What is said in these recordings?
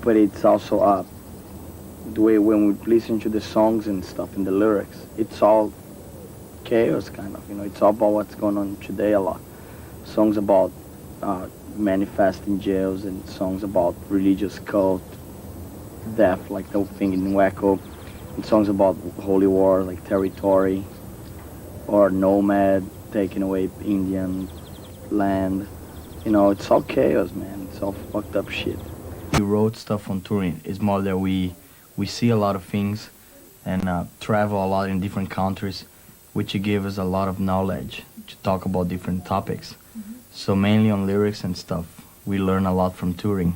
but it's also the way when we listen to the songs and stuff and the lyrics, it's all chaos kind of, it's all about what's going on today a lot. Songs about manifesting jails and songs about religious cult, death, like the thing in Waco, and songs about holy war, like territory, or nomad, taking away Indian land. It's all chaos, man. It's all fucked up shit. We wrote stuff on touring. It's more that we see a lot of things and travel a lot in different countries, which give us a lot of knowledge to talk about different topics. Mm-hmm. So mainly on lyrics and stuff, we learn a lot from touring.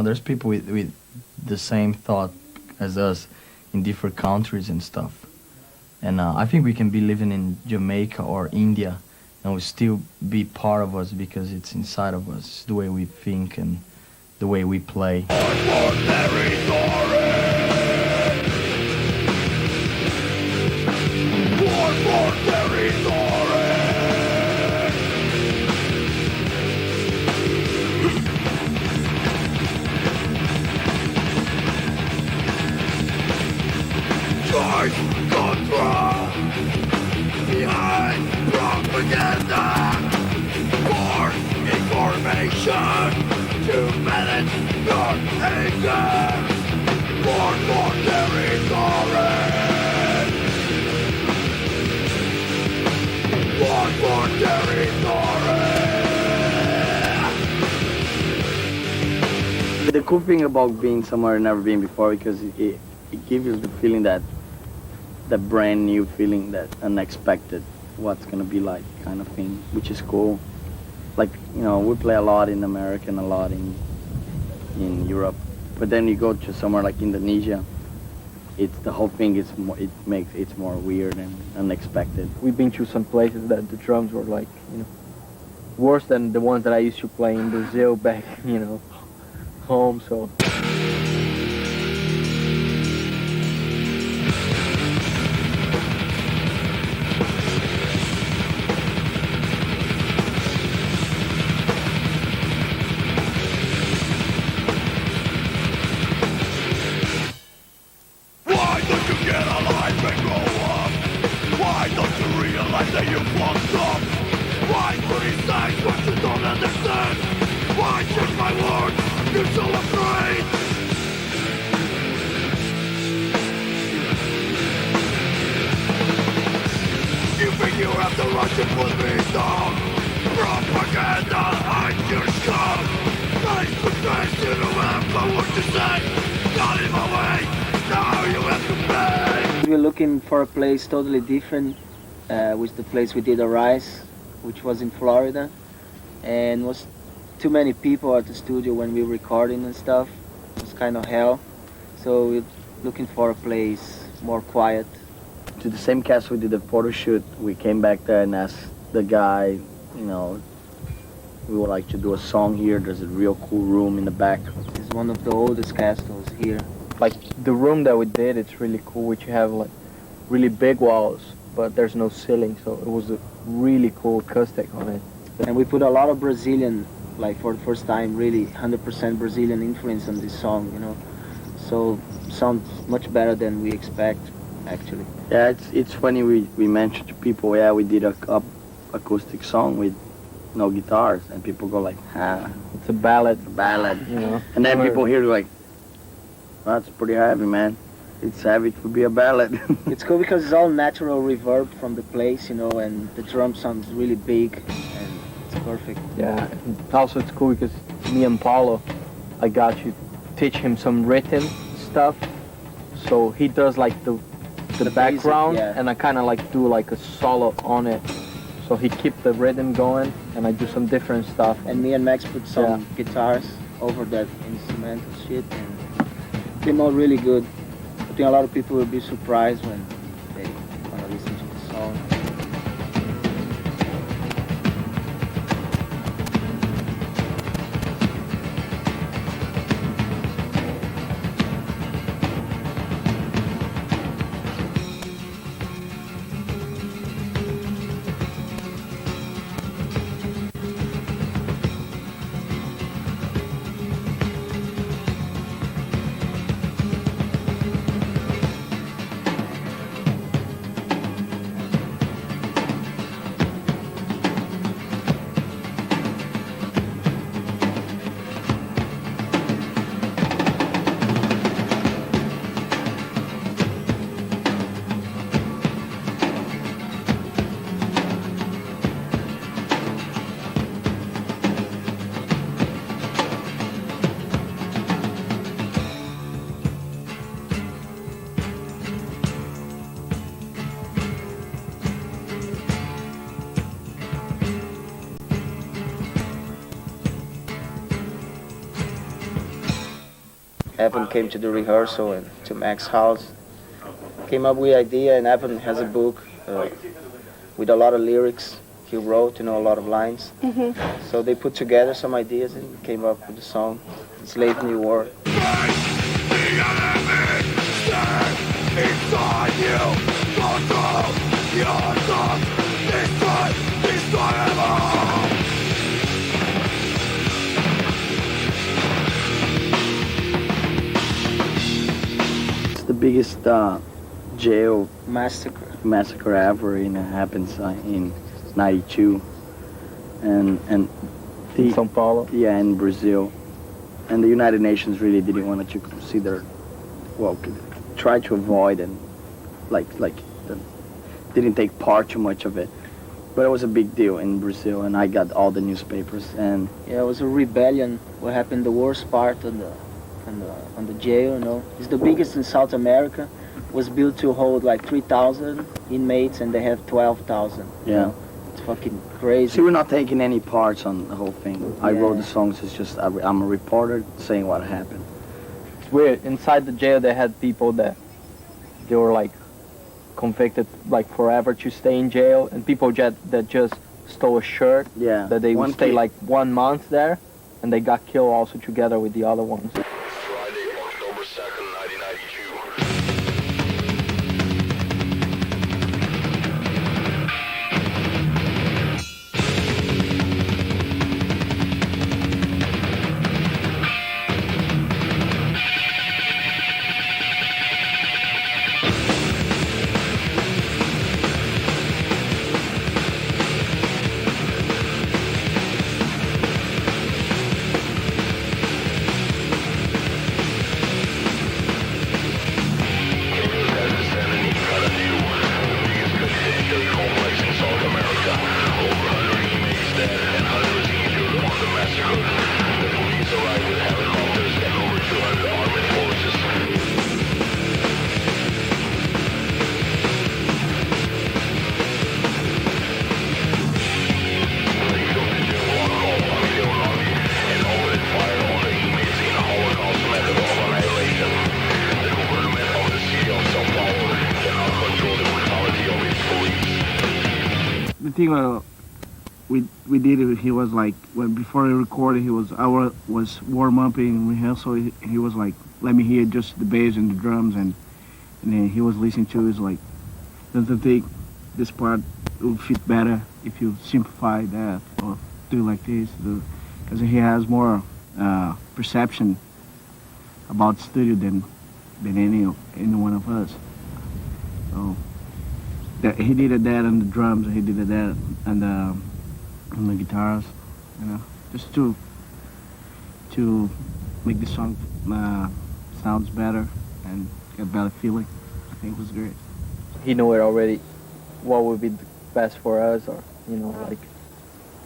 There's people with the same thought as us in different countries and stuff. And I think we can be living in Jamaica or India and we still be part of us because it's inside of us. It's the way we think and the way we play. Control behind propaganda for information to manage your anger for more territory for more territory. The cool thing about being somewhere I've never been before because it gives you the feeling that brand new feeling, that unexpected, what's gonna be like kind of thing, which is cool. Like, we play a lot in America and a lot in Europe, but then you go to somewhere like Indonesia, it's the whole thing is more, it's more weird and unexpected. We've been to some places that the drums were like, worse than the ones that I used to play in Brazil back, home, so. We're looking for a place totally different, with the place we did Arise, which was in Florida, and was too many people at the studio when we were recording and stuff. It was kind of hell, so we're looking for a place more quiet. To the same cast we did a photo shoot, we came back there and asked the guy, we would like to do a song here. There's a real cool room in the back. It's one of the oldest castles here. Like the room that we did, it's really cool, which you have like really big walls, but there's no ceiling, so it was a really cool acoustic on it. And we put a lot of Brazilian, like for the first time, really 100% Brazilian influence on this song, So sounds much better than we expect, actually. Yeah, it's funny we mentioned to people, we did a acoustic song with no guitars, and people go like, it's a ballad. And then people hear like, that's pretty heavy, man. It's heavy to be a ballad. It's cool because it's all natural reverb from the place, and the drum sounds really big, and it's perfect. Yeah, and also it's cool because me and Paulo, I got to teach him some rhythm stuff, so he does like the background, basic, yeah. And I kind of like do like a solo on it. So he keep the rhythm going, and I do some different stuff. And me and Max put some guitars. over that instrumental shit, and it came out really good. I think a lot of people will be surprised when they want to listen to the song. Evan came to the rehearsal and to Mac's house, came up with the idea, and Evan has a book with a lot of lyrics he wrote, a lot of lines. So they put together some ideas and came up with the song, Slave New World. The biggest jail Massacre. ever, happens in '92, and In São Paulo. yeah, in Brazil, and the United Nations really didn't want to consider, try to avoid and didn't take part too much of it, but it was a big deal in Brazil, and I got all the newspapers, and Yeah, it was a rebellion. What happened? The worst part on the jail, it's the biggest in South America. Was built to hold like 3,000 inmates, and they have 12,000. yeah. It's fucking crazy. See, we're not taking any parts on the whole thing. I Yeah. wrote the songs. It's just I'm a reporter saying what happened. It's weird. Inside the jail, they had people that they were like convicted like forever to stay in jail, and people that just stole a shirt Yeah. that they would One stay kid- like 1 month there, and they got killed also together with the other ones. Friday, October 2nd, 1992. The thing we did, he was like, before he recorded, I was warm up in rehearsal. He was like, let me hear just the bass and the drums, and then he was listening to it, like, don't you think this part would fit better if you simplify that or do like this? Because he has more perception about studio than any one of us. So he did that on the drums, he did that on the guitars, just to make the song sounds better and get better feeling. I think it was great. He knew it already, what would be the best for us, or like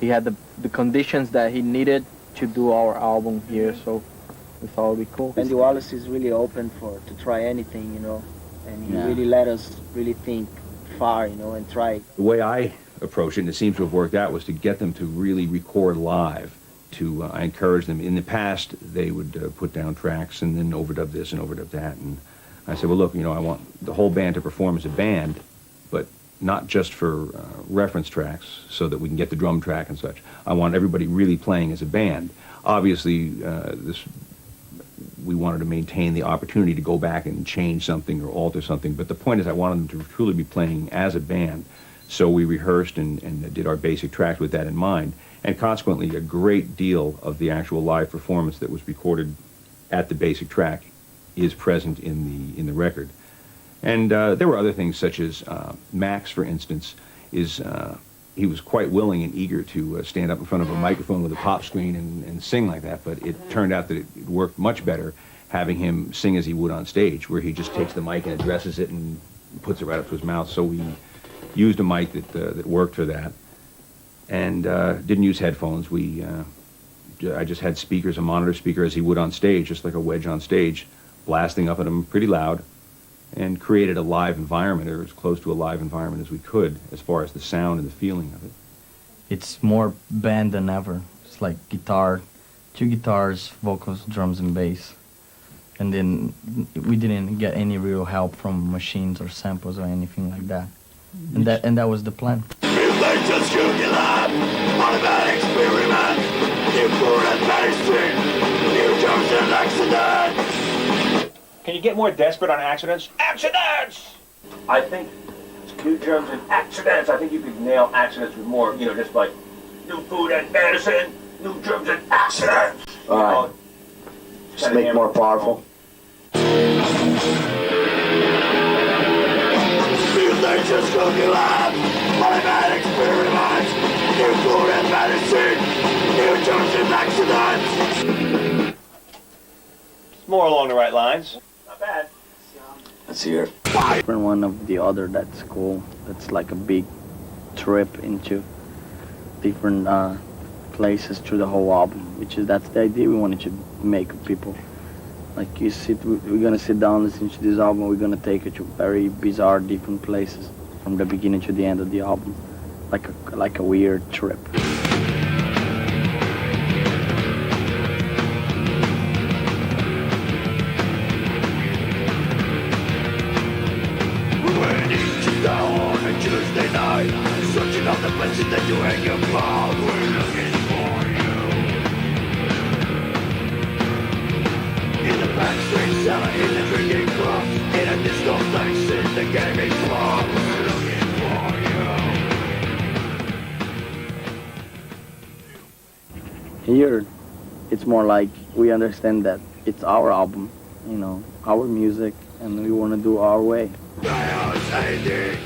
he had the conditions that he needed to do our album here, so we thought it would be cool. Andy Wallace is really open to try anything, and he Yeah. really let us really think far, and try. The way I approached it, and it seems to have worked out, was to get them to really record live I encouraged them. In the past, they would put down tracks and then overdub this and overdub that. And I said, well, look, I want the whole band to perform as a band, but not just for reference tracks so that we can get the drum track and such. I want everybody really playing as a band. Obviously, we wanted to maintain the opportunity to go back and change something or alter something, but the point is I wanted them to truly be playing as a band. So we rehearsed and did our basic tracks with that in mind, and consequently a great deal of the actual live performance that was recorded at the basic track is present in the record. And there were other things such as Max, for instance, he was quite willing and eager to stand up in front of a microphone with a pop screen and sing like that, but it turned out that it worked much better having him sing as he would on stage, where he just takes the mic and addresses it and puts it right up to his mouth. So we used a mic that worked for that, and didn't use headphones. I just had speakers, a monitor speaker as he would on stage, just like a wedge on stage, blasting up at him pretty loud, and created a live environment, or as close to a live environment as we could, as far as the sound and the feeling of it. It's more band than ever. It's like guitar, 2 guitars, vocals, drums, and bass. And then we didn't get any real help from machines or samples or anything like that. And that was the plan. Can you get more desperate on accidents? Accidents! I think new germs and accidents. I think you could nail accidents with more, just like new food and medicine, new germs and accidents. All right. Just make it more powerful. Just cooking lab, automatic experiments, new food and medicine, new germs and accidents. It's more along the right lines. Not bad. Let's hear it. Different one of the other, that's cool. That's like a big trip into different places through the whole album, that's the idea we wanted to make of people. Like we're gonna sit down, listen to this album, we're gonna take it to very bizarre, different places from the beginning to the end of the album, like a weird trip. Tuesday night, searching out the places that you hang your cloud. We're looking for you. In the backstreet cellar, in the drinking club, in a disco place, in the gaming club. We're looking for you. Here, it's more like we understand that it's our album, our music, and we want to do our way. They are saying